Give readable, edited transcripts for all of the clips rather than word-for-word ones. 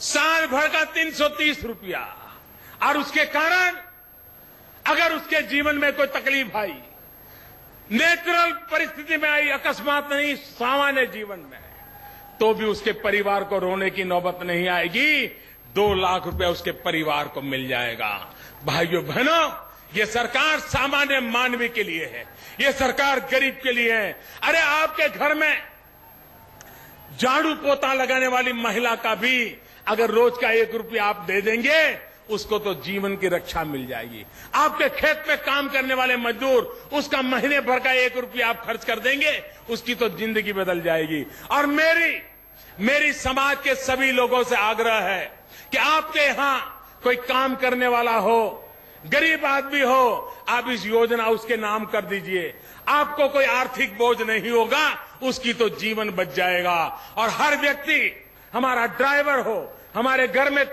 साल भर का 330 रुपया, और उसके कारण अगर उसके जीवन में कोई तकलीफ आई, नेचुरल परिस्थिति में आई, अकस्मात नहीं, सामान्य जीवन में, तो भी उसके परिवार को रोने की नौबत नहीं आएगी। 2 लाख रुपया उसके परिवार को मिल जाएगा। भाइयों बहनों, ये सरकार सामान्य मानवीय के लिए है, ये सरकार गरीब के लिए है। अरे आपके घर में झाड़ू पोता लगाने वाली महिला का भी अगर रोज का 1 रुपया आप दे देंगे, उसको तो जीवन की रक्षा मिल जाएगी। आपके खेत में काम करने वाले मजदूर, उसका महीने भर का 1 रुपया आप खर्च कर देंगे, उसकी तो जिंदगी बदल जाएगी। और मेरी समाज के सभी लोगों से आग्रह है कि आपके यहां कोई काम करने वाला हो, गरीब आदमी हो, आप इस योजना उसके नाम कर दीजिए। आपको कोई आर्थिक बोझ नहीं होगा, उसकी तो जीवन बच जाएगा। और हर व्यक्ति, हमारा ड्राइवर हो, हमारे घर में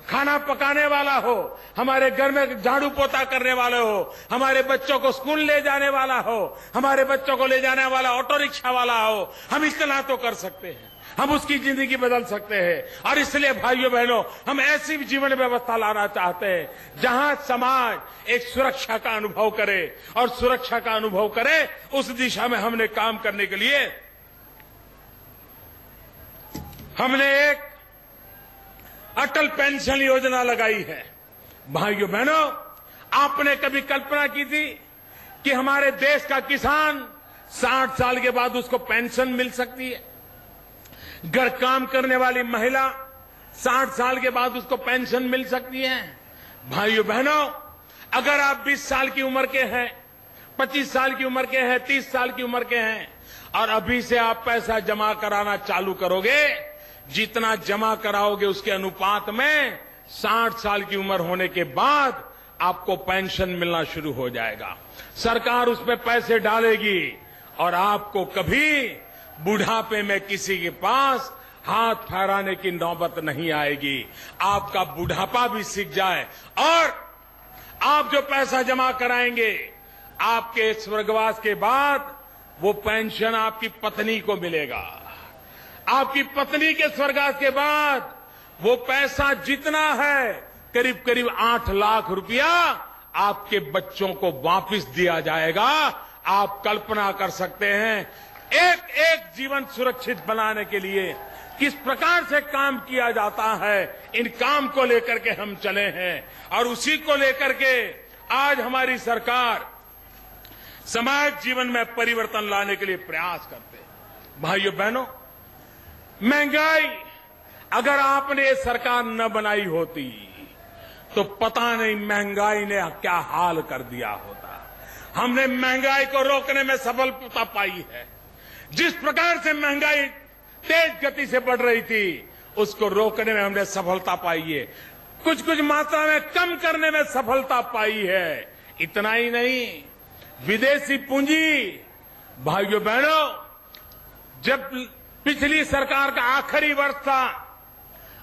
खाना पकाने वाला हो, हमारे घर में झाड़ू पोता करने वाले हो, हमारे बच्चों को स्कूल ले जाने वाला हो, हमारे बच्चों को ले जाने वाला ऑटो रिक्शा वाला हो, हम इतना तो कर सकते हैं, हम उसकी जिंदगी बदल सकते हैं। और इसलिए भाइयों बहनों, हम ऐसी जीवन व्यवस्था लाना चाहते हैं जहां समाज एक सुरक्षा का अनुभव करे, और सुरक्षा का अनुभव करे, उस दिशा में हमने काम करने के लिए हमने एक अटल पेंशन योजना लगाई है। भाइयों बहनों, आपने कभी कल्पना की थी कि हमारे देश का किसान 60 साल के बाद उसको पेंशन मिल सकती है? घर काम करने वाली महिला 60 साल के बाद उसको पेंशन मिल सकती है? भाइयों बहनों, अगर आप 20 साल की उम्र के हैं, 25 साल की उम्र के हैं, 30 साल की उम्र के हैं, और अभी से आप पैसा जमा कराना चालू करोगे, जितना जमा कराओगे उसके अनुपात में 60 साल की उम्र होने के बाद आपको पेंशन मिलना शुरू हो जाएगा। सरकार उसमें पैसे डालेगी और आपको कभी बुढ़ापे में किसी के पास हाथ फहराने की नौबत नहीं आएगी। आपका बुढ़ापा भी सीख जाए, और आप जो पैसा जमा कराएंगे, आपके स्वर्गवास के बाद वो पेंशन आपकी पत्नी को मिलेगा। आपकी पत्नी के स्वर्गवास के बाद वो पैसा जितना है, करीब करीब 8 लाख रुपया आपके बच्चों को वापस दिया जाएगा। आप कल्पना कर सकते हैं एक एक जीवन सुरक्षित बनाने के लिए किस प्रकार से काम किया जाता है। इन काम को लेकर के हम चले हैं, और उसी को लेकर के आज हमारी सरकार समाज जीवन में परिवर्तन लाने के लिए प्रयास करते हैं। भाइयों बहनों, महंगाई अगर आपने ये सरकार न बनाई होती तो पता नहीं महंगाई ने क्या हाल कर दिया होता। हमने महंगाई को रोकने में सफलता पाई है। जिस प्रकार से महंगाई तेज गति से बढ़ रही थी, उसको रोकने में हमने सफलता पाई है। कुछ कुछ मात्रा में कम करने में सफलता पाई है। इतना ही नहीं, विदेशी पूंजी, भाइयों बहनों, जब पिछली सरकार का आखिरी वर्ष था,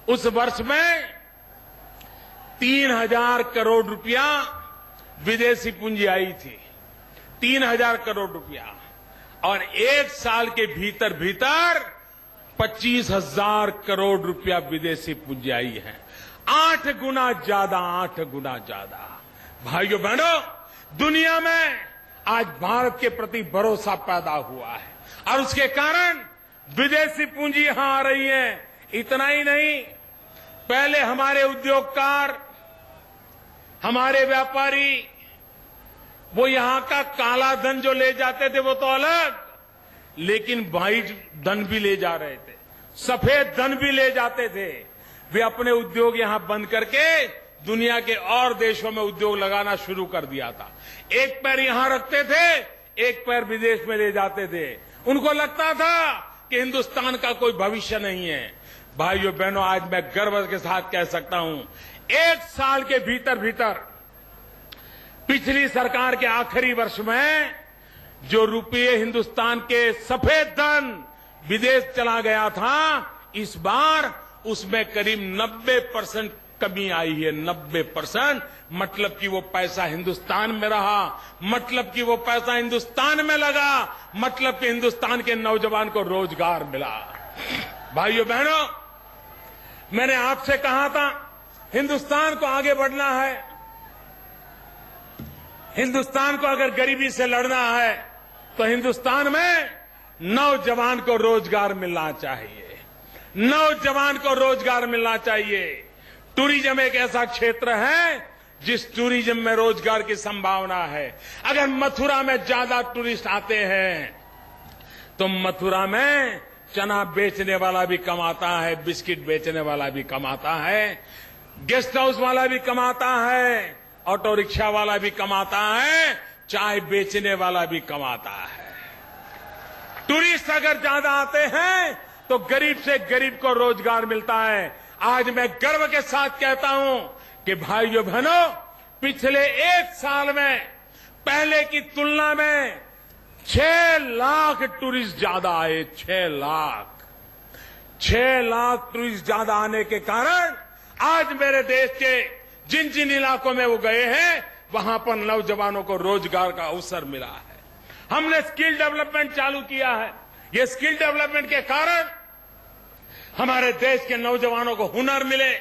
उस वर्ष में 3000 करोड़ रुपया विदेशी पूंजी आई थी। 3000 करोड़ रुपया, और 1 साल के भीतर भीतर 25,000 करोड़ रुपया विदेशी पूंजी आई है। 8 गुना ज्यादा, 8 गुना ज्यादा। भाइयों बहनों, दुनिया में आज भारत के प्रति भरोसा पैदा हुआ है, और उसके कारण विदेशी पूंजी यहां आ रही है। इतना ही नहीं, पहले हमारे उद्योगकार, हमारे व्यापारी, वो यहां का काला धन जो ले जाते थे वो तो अलग, लेकिन व्हाइट धन भी ले जा रहे थे, सफेद धन भी ले जाते थे। वे अपने उद्योग यहां बंद करके दुनिया के और देशों में उद्योग लगाना शुरू कर दिया था। एक पैर यहां रखते थे, एक पैर विदेश में ले जाते थे। उनको लगता था कि हिंदुस्तान का कोई भविष्य नहीं है। भाइयों बहनों, आज मैं गर्व के साथ कह सकता हूं, 1 साल के भीतर भीतर पिछली सरकार के आखिरी वर्ष में जो रुपये हिंदुस्तान के सफेद धन विदेश चला गया था, इस बार उसमें करीब 90% कमी आई है। 90%, मतलब कि वो पैसा हिंदुस्तान में रहा, मतलब कि वो पैसा हिंदुस्तान में लगा, मतलब कि हिंदुस्तान के नौजवान को रोजगार मिला। भाइयों बहनों, मैंने आपसे कहा था हिंदुस्तान को आगे बढ़ना है, हिंदुस्तान को अगर गरीबी से लड़ना है तो हिंदुस्तान में नौजवान को रोजगार मिलना चाहिए, नौजवान को रोजगार मिलना चाहिए। टूरिज्म एक ऐसा क्षेत्र है जिस टूरिज्म में रोजगार की संभावना है। अगर मथुरा में ज्यादा टूरिस्ट आते हैं तो मथुरा में चना बेचने वाला भी कमाता है, बिस्किट बेचने वाला भी कमाता है, गेस्ट हाउस वाला भी कमाता है, ऑटो रिक्शा वाला भी कमाता है, चाय बेचने वाला भी कमाता है। टूरिस्ट अगर ज्यादा आते हैं तो गरीब से गरीब को रोजगार मिलता है। आज मैं गर्व के साथ कहता हूं कि भाइयों बहनों, पिछले एक साल में पहले की तुलना में 6 लाख टूरिस्ट ज्यादा आए। 6 लाख टूरिस्ट ज्यादा आने के कारण आज मेरे देश के जिन जिन इलाकों में वो गए हैं वहां पर नौजवानों को रोजगार का अवसर मिला है। हमने स्किल डेवलपमेंट चालू किया है। ये स्किल डेवलपमेंट के कारण हमारे देश के नौजवानों को हुनर मिले,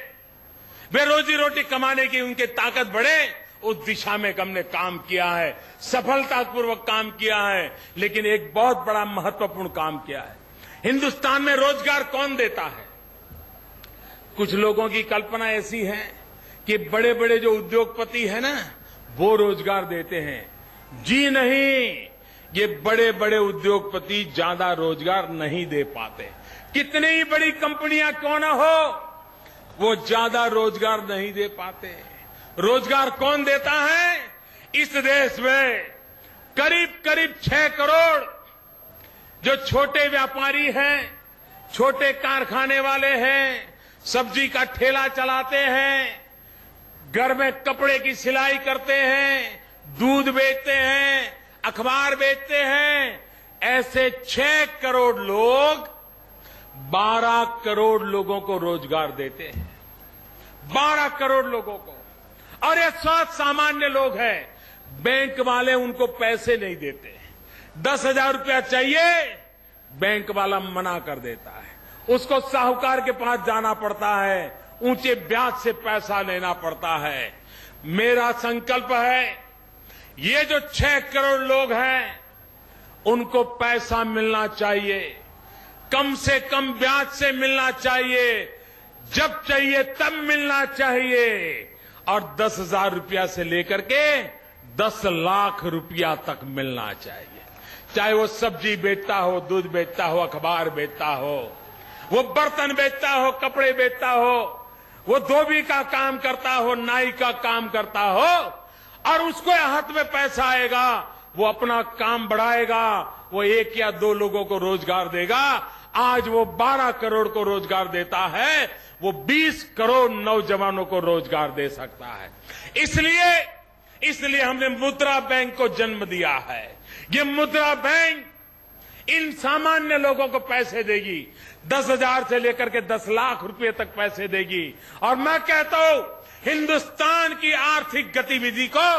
वे रोजी रोटी कमाने की उनकी ताकत बढ़े, उस दिशा में हमने काम किया है, सफलतापूर्वक काम किया है। लेकिन एक बहुत बड़ा महत्वपूर्ण काम किया है। हिंदुस्तान में रोजगार कौन देता है? कुछ लोगों की कल्पना ऐसी है कि बड़े बड़े जो उद्योगपति है ना वो रोजगार देते हैं। जी नहीं, ये बड़े बड़े उद्योगपति ज्यादा रोजगार नहीं दे पाते। कितनी ही बड़ी कंपनियां क्यों ना हो, वो ज्यादा रोजगार नहीं दे पाते। रोजगार कौन देता है? इस देश में करीब करीब 6 करोड़ जो छोटे व्यापारी हैं, छोटे कारखाने वाले हैं, सब्जी का ठेला चलाते हैं, घर में कपड़े की सिलाई करते हैं, दूध बेचते हैं, अखबार बेचते हैं, ऐसे 6 करोड़ लोग 12 करोड़ लोगों को रोजगार देते हैं। 12 करोड़ लोगों को। और ये सब सामान्य लोग हैं। बैंक वाले उनको पैसे नहीं देते। 10,000 रुपया चाहिए, बैंक वाला मना कर देता है। उसको साहूकार के पास जाना पड़ता है, ऊंचे ब्याज से पैसा लेना पड़ता है। मेरा संकल्प है ये जो 6 करोड़ लोग हैं उनको पैसा मिलना चाहिए, कम से कम ब्याज से मिलना चाहिए, जब चाहिए तब मिलना चाहिए, और 10,000 रुपया से लेकर के 10 लाख रुपया तक मिलना चाहिए। चाहे वो सब्जी बेचता हो, दूध बेचता हो, अखबार बेचता हो, वो बर्तन बेचता हो, कपड़े बेचता हो, वो धोबी का काम करता हो, नाई का काम करता हो, और उसको हाथ में पैसा आएगा, वो अपना काम बढ़ाएगा, वो 1 या 2 लोगों को रोजगार देगा। आज वो 12 करोड़ को रोजगार देता है, वो 20 करोड़ नौजवानों को रोजगार दे सकता है। इसलिए हमने मुद्रा बैंक को जन्म दिया है। ये मुद्रा बैंक इन सामान्य लोगों को पैसे देगी, 10,000 से लेकर के 10 लाख रुपए तक पैसे देगी। और मैं कहता हूं हिंदुस्तान की आर्थिक गतिविधि को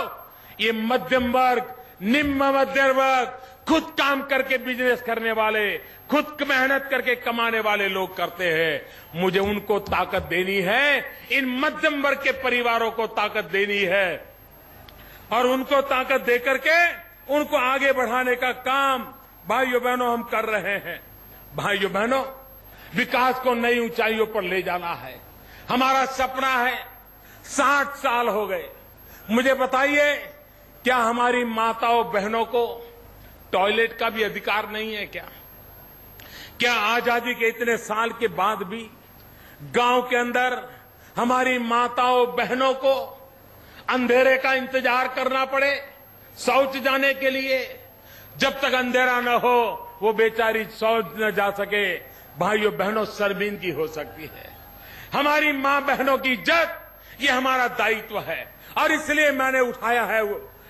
ये मध्यम वर्ग, निम्न मध्यम वर्ग, खुद काम करके बिजनेस करने वाले, खुद मेहनत करके कमाने वाले लोग करते हैं। मुझे उनको ताकत देनी है, इन मध्यम वर्ग के परिवारों को ताकत देनी है, और उनको ताकत देकर के उनको आगे बढ़ाने का काम भाइयों बहनों हम कर रहे हैं। भाइयों बहनों, विकास को नई ऊंचाइयों पर ले जाना है, हमारा सपना है। 60 साल हो गए, मुझे बताइए क्या हमारी माताओं बहनों को टॉयलेट का भी अधिकार नहीं है क्या? क्या आजादी के इतने साल के बाद भी गांव के अंदर हमारी माताओं बहनों को अंधेरे का इंतजार करना पड़े शौच जाने के लिए? जब तक अंधेरा न हो वो बेचारी शौच न जा सके, भाइयों बहनों शर्मिंदगी हो सकती है। हमारी मां बहनों की इज्जत ये हमारा दायित्व है, और इसलिए मैंने उठाया है,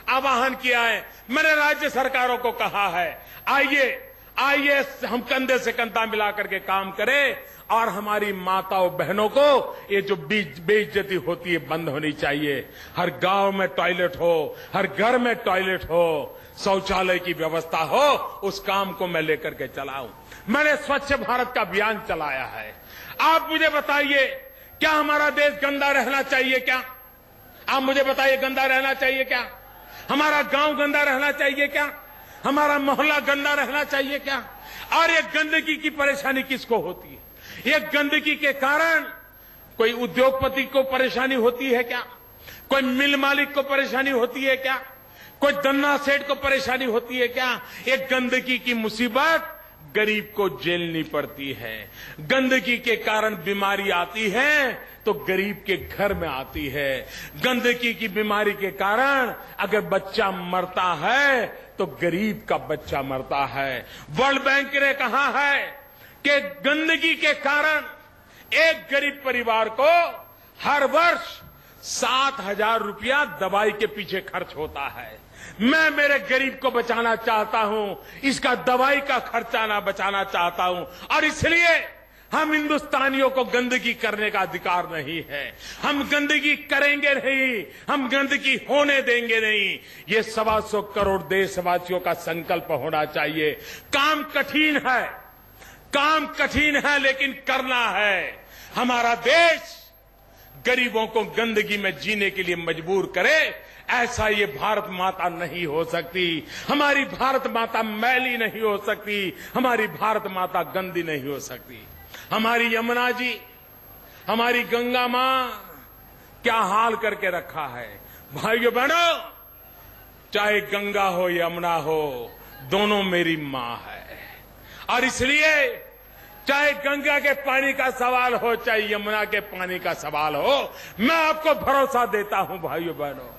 आह्वान किया है, मैंने राज्य सरकारों को कहा है, आइए हम कंधे से कंधा मिलाकर के काम करें, और हमारी माताओं बहनों को ये जो बेइज्जती होती है बंद होनी चाहिए। हर गांव में टॉयलेट हो, हर घर में टॉयलेट हो, शौचालय की व्यवस्था हो, उस काम को मैं लेकर के चलाऊं। मैंने स्वच्छ भारत का अभियान चलाया है। आप मुझे बताइए क्या हमारा देश गंदा रहना चाहिए क्या? आप मुझे बताइए, गंदा रहना चाहिए क्या? हमारा गांव गंदा रहना चाहिए क्या? हमारा मोहल्ला गंदा रहना चाहिए क्या? और ये गंदगी की परेशानी किसको होती है? ये गंदगी के कारण कोई उद्योगपति को परेशानी होती है क्या? कोई मिल मालिक को परेशानी होती है क्या? कोई दन्ना सेठ को परेशानी होती है क्या? ये गंदगी की मुसीबत गरीब को झेलनी पड़ती है। गंदगी के कारण बीमारी आती है तो गरीब के घर में आती है। गंदगी की बीमारी के कारण अगर बच्चा मरता है तो गरीब का बच्चा मरता है। वर्ल्ड बैंक ने कहा है कि गंदगी के कारण एक गरीब परिवार को हर वर्ष 7,000 रुपया दवाई के पीछे खर्च होता है। मैं मेरे गरीब को बचाना चाहता हूं, इसका दवाई का खर्चा ना बचाना चाहता हूं, और इसलिए हम हिंदुस्तानियों को गंदगी करने का अधिकार नहीं है। हम गंदगी करेंगे नहीं, हम गंदगी होने देंगे नहीं। ये 125 करोड़ देशवासियों का संकल्प होना चाहिए। काम कठिन है, काम कठिन है, लेकिन करना है। हमारा देश गरीबों को गंदगी में जीने के लिए मजबूर करे, ऐसा ये भारत माता नहीं हो सकती। हमारी भारत माता मैली नहीं हो सकती, हमारी भारत माता गंदी नहीं हो सकती। हमारी यमुना जी, हमारी गंगा मां क्या हाल करके रखा है। भाइयों बहनों, चाहे गंगा हो यमुना हो, दोनों मेरी मां है। और इसलिए चाहे गंगा के पानी का सवाल हो, चाहे यमुना के पानी का सवाल हो, मैं आपको भरोसा देता हूं भाइयों बहनों,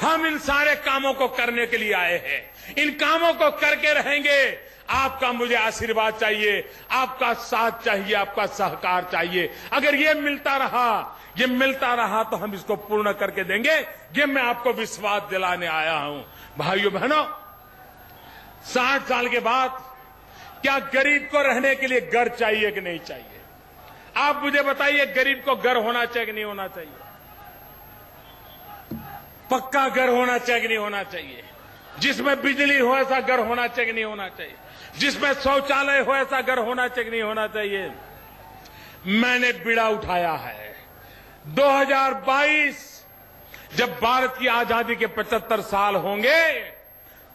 हम इन सारे कामों को करने के लिए आए हैं। इन कामों को करके रहेंगे। आपका मुझे आशीर्वाद चाहिए, आपका साथ चाहिए, आपका सहकार चाहिए। अगर ये मिलता रहा तो हम इसको पूर्ण करके देंगे। ये मैं आपको विश्वास दिलाने आया हूं। भाइयों बहनों, 60 साल के बाद क्या गरीब को रहने के लिए घर चाहिए कि नहीं चाहिए? आप मुझे बताइए, गरीब को घर होना चाहिए कि नहीं होना चाहिए? पक्का घर होना चाहिए कि नहीं होना चाहिए? जिसमें बिजली हो ऐसा घर होना चाहिए कि नहीं होना चाहिए? जिसमें शौचालय हो ऐसा घर होना चाहिए कि नहीं होना चाहिए? मैंने बीड़ा उठाया है। 2022 जब भारत की आजादी के 75 साल होंगे,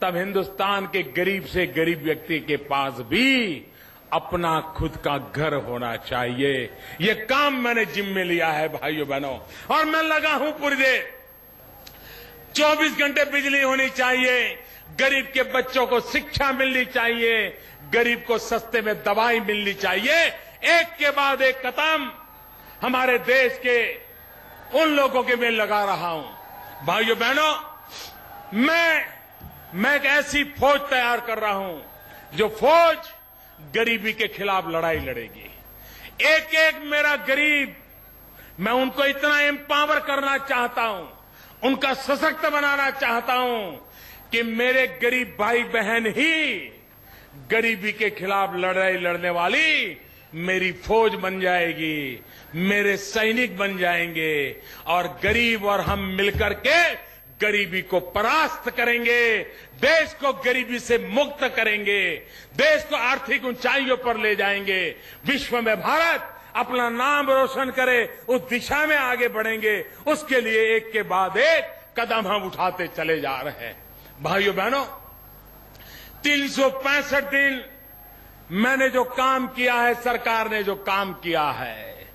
तब हिंदुस्तान के गरीब से गरीब व्यक्ति के पास भी अपना खुद का घर होना चाहिए। ये काम मैंने जिम्मे लिया है भाइयों बहनों, और मैं लगा हूं पूरी देर। 24 घंटे बिजली होनी चाहिए, गरीब के बच्चों को शिक्षा मिलनी चाहिए, गरीब को सस्ते में दवाई मिलनी चाहिए। एक के बाद एक कदम हमारे देश के उन लोगों के मैं लगा रहा हूं। भाइयों बहनों, मैं एक ऐसी फौज तैयार कर रहा हूं जो फौज गरीबी के खिलाफ लड़ाई लड़ेगी। एक एक मेरा गरीब, मैं उनको इतना एम्पावर करना चाहता हूं, उनका सशक्त बनाना चाहता हूं कि मेरे गरीब भाई बहन ही गरीबी के खिलाफ लड़ाई लड़ने वाली मेरी फौज बन जाएगी, मेरे सैनिक बन जाएंगे, और गरीब और हम मिलकर के गरीबी को परास्त करेंगे, देश को गरीबी से मुक्त करेंगे, देश को आर्थिक ऊंचाइयों पर ले जाएंगे, विश्व में भारत अपना नाम रोशन करे, उस दिशा में आगे बढ़ेंगे। उसके लिए एक के बाद एक कदम हम उठाते चले जा रहे हैं। भाइयों बहनों, 365 दिन मैंने जो काम किया है, सरकार ने जो काम किया है,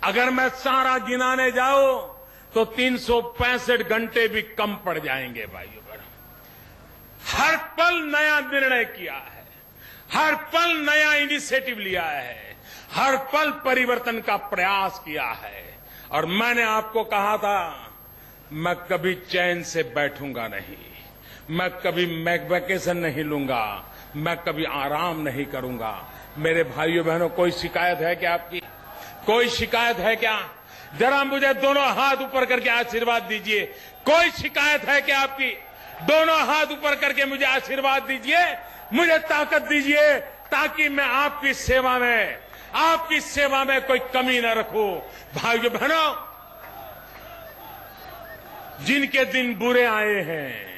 अगर मैं सारा गिनाने जाऊं तो 365 घंटे भी कम पड़ जाएंगे। भाइयों बहनों, हर पल नया निर्णय किया है, हर पल नया इनिशिएटिव लिया है, हर पल परिवर्तन का प्रयास किया है। और मैंने आपको कहा था, मैं कभी चैन से बैठूंगा नहीं, मैं कभी वैकेशन नहीं लूंगा, मैं कभी आराम नहीं करूंगा। मेरे भाइयों बहनों, कोई शिकायत है क्या आपकी? कोई शिकायत है क्या? जरा मुझे दोनों हाथ ऊपर करके आशीर्वाद दीजिए। कोई शिकायत है क्या आपकी? दोनों हाथ ऊपर करके मुझे आशीर्वाद दीजिए, मुझे ताकत दीजिए, ताकि मैं आपकी सेवा में कोई कमी न रखूं। भाइयों बहनों, जिनके दिन बुरे आए हैं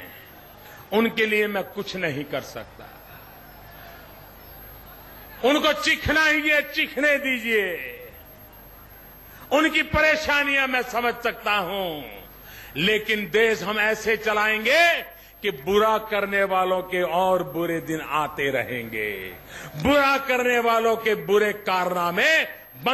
उनके लिए मैं कुछ नहीं कर सकता। उनको चिखना ही है, चिखने दीजिए। उनकी परेशानियां मैं समझ सकता हूं, लेकिन देश हम ऐसे चलाएंगे कि बुरा करने वालों के और बुरे दिन आते रहेंगे, बुरा करने वालों के बुरे कारनामे बंद